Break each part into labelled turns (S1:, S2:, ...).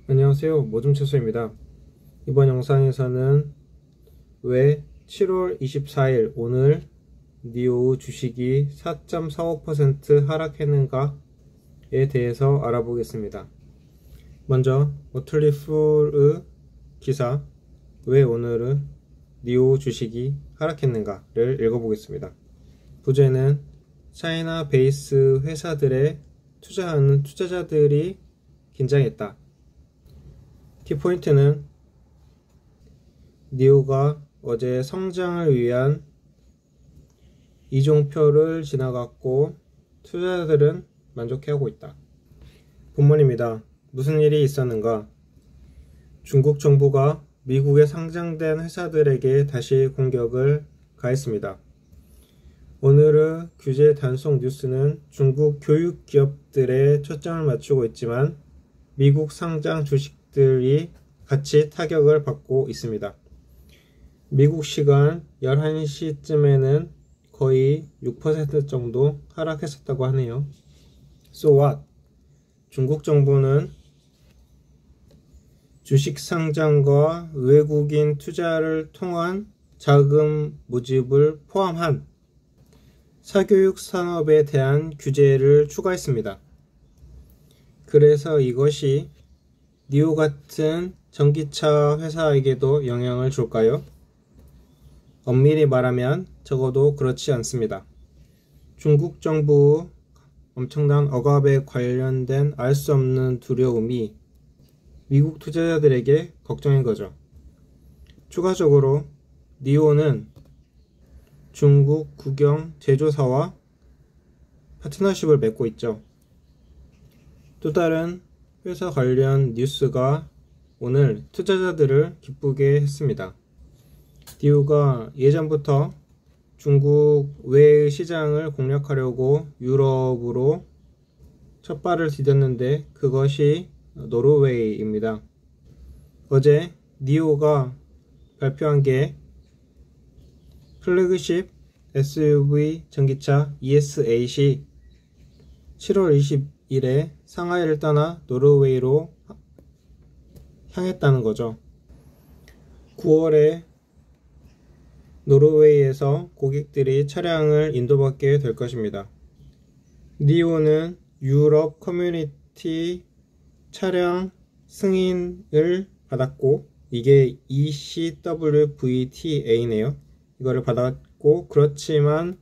S1: 안녕하세요, 모둠채소입니다. 이번 영상에서는 왜 7월 24일 오늘 니오 주식이 4.45% 하락했는가에 대해서 알아보겠습니다. 먼저 모틀리 풀의 기사 왜 오늘은 니오 주식이 하락했는가를 읽어보겠습니다. 부제는 차이나 베이스 회사들에 투자하는 투자자들이 긴장했다. 키포인트는 니오가 어제 성장을 위한 이종표를 지나갔고 투자자들은 만족해하고 있다. 본문입니다. 무슨 일이 있었는가? 중국 정부가 미국에 상장된 회사들에게 다시 공격을 가했습니다. 오늘의 규제 단속 뉴스는 중국 교육 기업들에 초점을 맞추고 있지만 미국 상장 주식들이 같이 타격을 받고 있습니다. 미국 시간 11시쯤에는 거의 6% 정도 하락했었다고 하네요. So what? 중국 정부는 주식 상장과 외국인 투자를 통한 자금 모집을 포함한 사교육 산업에 대한 규제를 추가했습니다. 그래서 이것이 니오 같은 전기차 회사에게도 영향을 줄까요? 엄밀히 말하면 적어도 그렇지 않습니다. 중국 정부 엄청난 억압에 관련된 알 수 없는 두려움이 미국 투자자들에게 걱정인 거죠. 추가적으로 니오는 중국 국영 제조사와 파트너십을 맺고 있죠. 또 다른 회사 관련 뉴스가 오늘 투자자들을 기쁘게 했습니다. 니오가 예전부터 중국 외의 시장을 공략하려고 유럽으로 첫 발을 디뎠는데 그것이 노르웨이입니다. 어제 니오가 발표한 게 플래그십 SUV 전기차 ES8이 7월 20일에 상하이를 떠나 노르웨이로 향했다는 거죠. 9월에 노르웨이에서 고객들이 차량을 인도받게 될 것입니다. 니오는 유럽 커뮤니티 차량 승인을 받았고 이게 ECWVTA네요. 이거를 받았고 그렇지만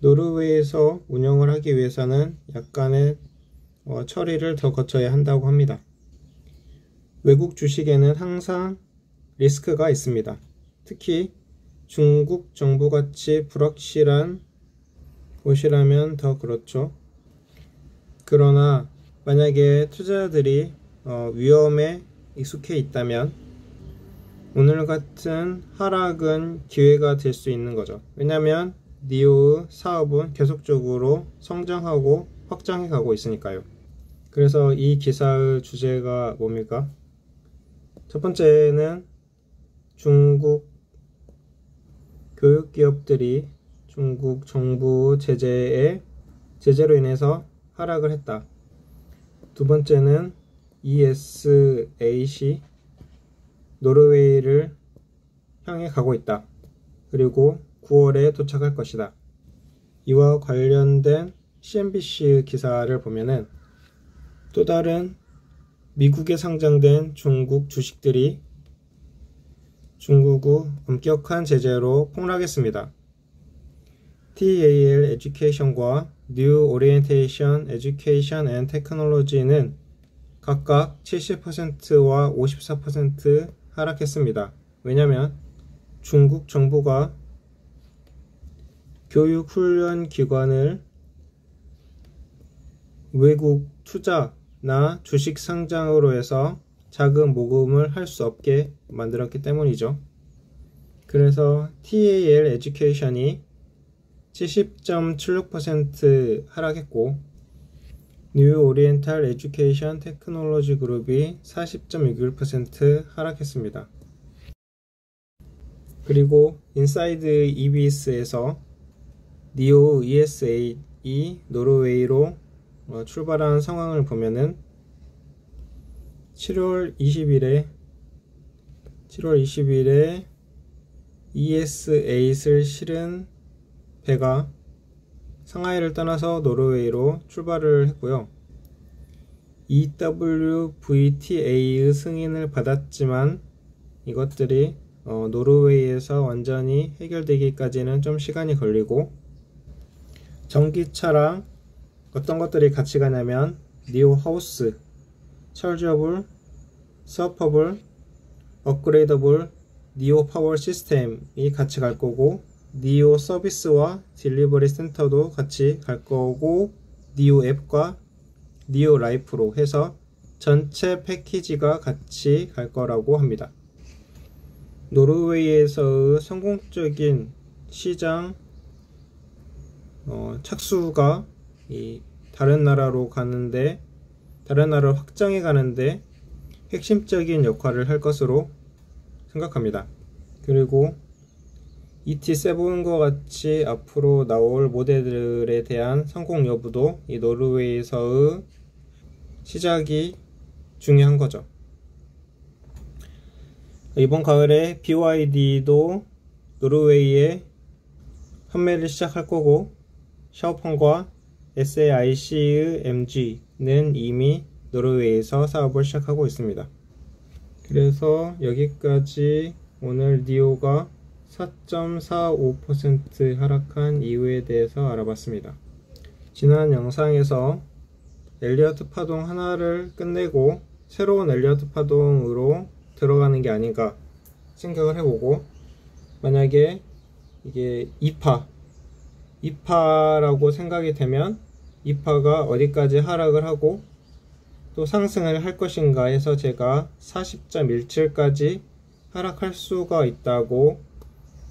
S1: 노르웨이에서 운영을 하기 위해서는 약간의 처리를 더 거쳐야 한다고 합니다. 외국 주식에는 항상 리스크가 있습니다. 특히 중국 정부같이 불확실한 곳이라면 더 그렇죠. 그러나 만약에 투자자들이 위험에 익숙해 있다면 오늘 같은 하락은 기회가 될 수 있는 거죠. 왜냐하면 니오의 사업은 계속적으로 성장하고 확장해 가고 있으니까요. 그래서 이 기사의 주제가 뭡니까? 첫 번째는 중국 교육기업들이 중국 정부 제재로 인해서 하락을 했다. 두 번째는 ES8이 노르웨이를 향해 가고 있다. 그리고 9월에 도착할 것이다. 이와 관련된 CNBC 기사를 보면은 또 다른 미국에 상장된 중국 주식들이 중국의 엄격한 제재로 폭락했습니다. TAL 에듀케이션과 New Orientation Education and Technology는 각각 70%와 54% 하락했습니다. 왜냐하면 중국 정부가 교육훈련 기관을 외국 투자나 주식 상장으로 해서 자금 모금을 할 수 없게 만들었기 때문이죠. 그래서 TAL 에듀케이션이 70.76% 하락했고 뉴 오리엔탈 에듀케이션 테크놀로지 그룹이 40.61% 하락했습니다. 그리고 인사이드 EBS에서 니오 ES8이 노르웨이로 출발한 상황을 보면은 7월 20일에 ES8을 실은 배가 상하이를 떠나서 노르웨이로 출발을 했고요. EWVTA의 승인을 받았지만 이것들이 노르웨이에서 완전히 해결되기까지는 좀 시간이 걸리고, 전기차랑 어떤 것들이 같이 가냐면 니오 하우스, 철저블, 서퍼블, 업그레이더블, 니오 파워 시스템이 같이 갈 거고, 니오 서비스와 딜리버리 센터도 같이 갈 거고, 니오 앱과 니오 라이프로 해서 전체 패키지가 같이 갈 거라고 합니다. 노르웨이에서의 성공적인 시장 착수가 다른 나라로 가는데, 다른 나라로 확장해 가는데 핵심적인 역할을 할 것으로 생각합니다. 그리고 ET7과 같이 앞으로 나올 모델들에 대한 성공 여부도 이 노르웨이에서의 시작이 중요한 거죠. 이번 가을에 BYD도 노르웨이에 판매를 시작할 거고, 샤오펑과 SAIC의 MG는 이미 노르웨이에서 사업을 시작하고 있습니다. 그래서 여기까지 오늘 니오가 4.45% 하락한 이유에 대해서 알아봤습니다. 지난 영상에서 엘리어트 파동 하나를 끝내고 새로운 엘리어트 파동으로 들어가는 게 아닌가 생각을 해보고, 만약에 이게 2파라고 생각이 되면 2파가 어디까지 하락을 하고 또 상승을 할 것인가 해서 제가 40.17까지 하락할 수가 있다고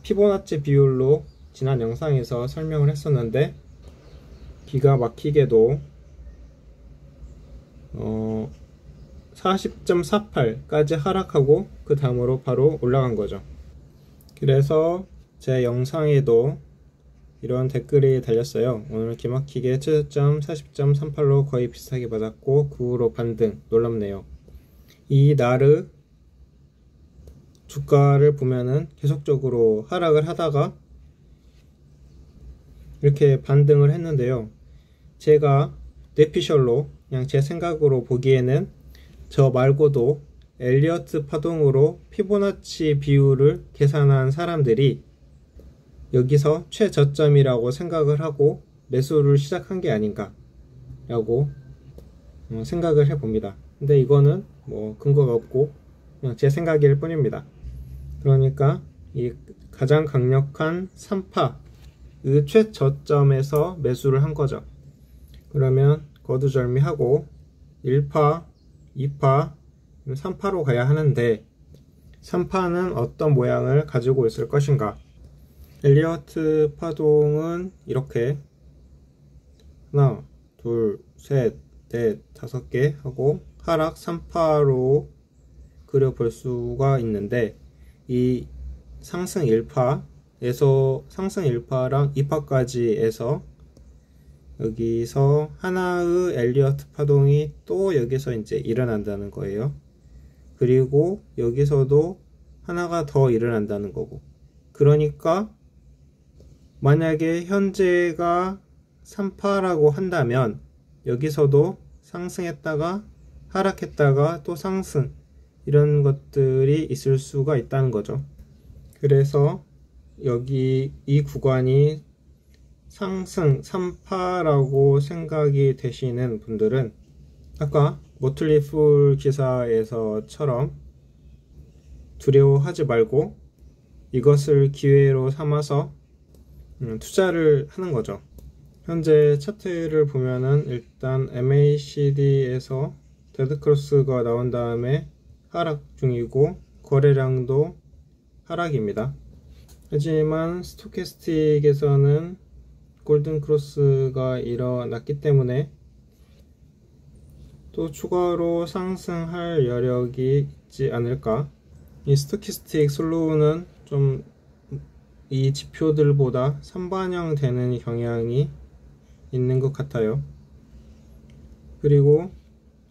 S1: 피보나치 비율로 지난 영상에서 설명을 했었는데, 기가 막히게도 40.48까지 하락하고 그 다음으로 바로 올라간 거죠. 그래서 제 영상에도 이런 댓글이 달렸어요. 오늘 기막히게 최저점 40.38로 거의 비슷하게 받았고 그 후로 반등, 놀랍네요. 이 나르 주가를 보면은 계속적으로 하락을 하다가 이렇게 반등을 했는데요. 제가 뇌피셜로 그냥 제 생각으로 보기에는 저 말고도 엘리어트 파동으로 피보나치 비율을 계산한 사람들이 여기서 최저점이라고 생각을 하고 매수를 시작한 게 아닌가 라고 생각을 해봅니다. 근데 이거는 뭐 근거가 없고 그냥 제 생각일 뿐입니다. 그러니까 이 가장 강력한 3파의 최저점에서 매수를 한 거죠. 그러면 거두절미하고 1파, 2파, 3파로 가야 하는데 3파는 어떤 모양을 가지고 있을 것인가? 엘리어트 파동은 이렇게 하나, 둘, 셋, 넷, 5개 하고 하락 3파로 그려볼 수가 있는데, 이 상승 1파에서 상승 1파랑 2파까지 해서 여기서 하나의 엘리어트 파동이 또 여기서 이제 일어난다는 거예요. 그리고 여기서도 하나가 더 일어난다는 거고, 그러니까 만약에 현재가 3파라고 한다면 여기서도 상승했다가 하락했다가 또 상승, 이런 것들이 있을 수가 있다는 거죠. 그래서 여기 이 구간이 상승 3파라고 생각이 되시는 분들은 아까 모틀리 풀 기사에서처럼 두려워하지 말고 이것을 기회로 삼아서 투자를 하는 거죠. 현재 차트를 보면은 일단 MACD에서 데드크로스가 나온 다음에 하락 중이고 거래량도 하락입니다. 하지만 스토캐스틱에서는 골든크로스가 일어났기 때문에 또 추가로 상승할 여력이 있지 않을까. 이 스토캐스틱 슬로우는 좀 이 지표들보다 선반영되는 경향이 있는 것 같아요. 그리고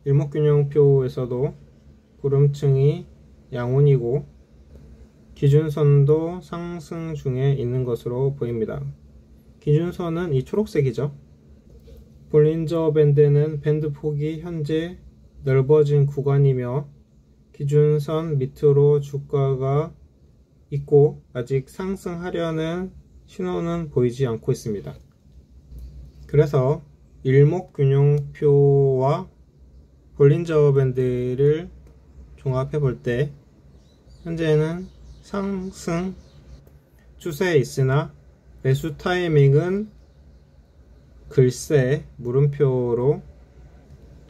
S1: 일목균형표에서도 구름층이 양운이고 기준선도 상승 중에 있는 것으로 보입니다. 기준선은 이 초록색이죠. 볼린저 밴드는 밴드 폭이 현재 넓어진 구간이며 기준선 밑으로 주가가 있고 아직 상승하려는 신호는 보이지 않고 있습니다. 그래서 일목균형표와 볼린저 밴드를 종합해 볼 때 현재는 상승 추세에 있으나 매수 타이밍은 글쎄 물음표로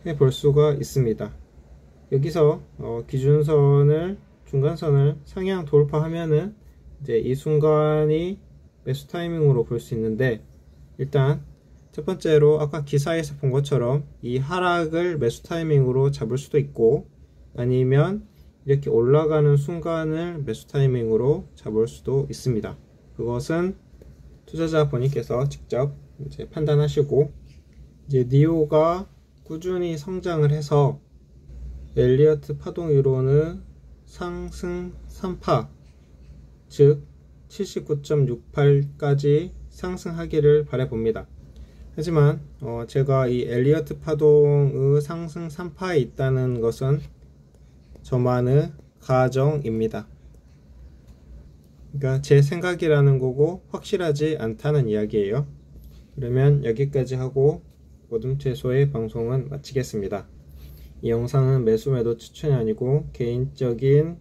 S1: 해볼 수가 있습니다. 여기서 기준선을 중간선을 상향 돌파하면은 이제 이 순간이 매수 타이밍으로 볼 수 있는데, 일단 첫 번째로 아까 기사에서 본 것처럼 이 하락을 매수 타이밍으로 잡을 수도 있고 아니면 이렇게 올라가는 순간을 매수 타이밍으로 잡을 수도 있습니다. 그것은 투자자 본인께서 직접 이제 판단하시고, 이제 니오가 꾸준히 성장을 해서 엘리어트 파동 이론은 상승 3파, 즉 79.68까지 상승하기를 바라봅니다. 하지만 제가 이 엘리어트 파동의 상승 3파에 있다는 것은 저만의 가정입니다. 그러니까 제 생각이라는 거고 확실하지 않다는 이야기예요. 그러면 여기까지 하고 모둠 채소의 방송은 마치겠습니다. 이 영상은 매수 매도 추천이 아니고 개인적인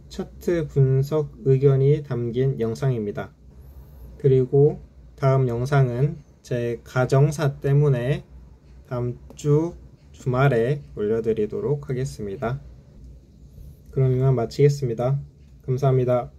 S1: 차트 분석 의견이 담긴 영상입니다. 그리고 다음 영상은 제 가정사 때문에 다음 주 주말에 올려드리도록 하겠습니다. 그럼 이만 마치겠습니다. 감사합니다.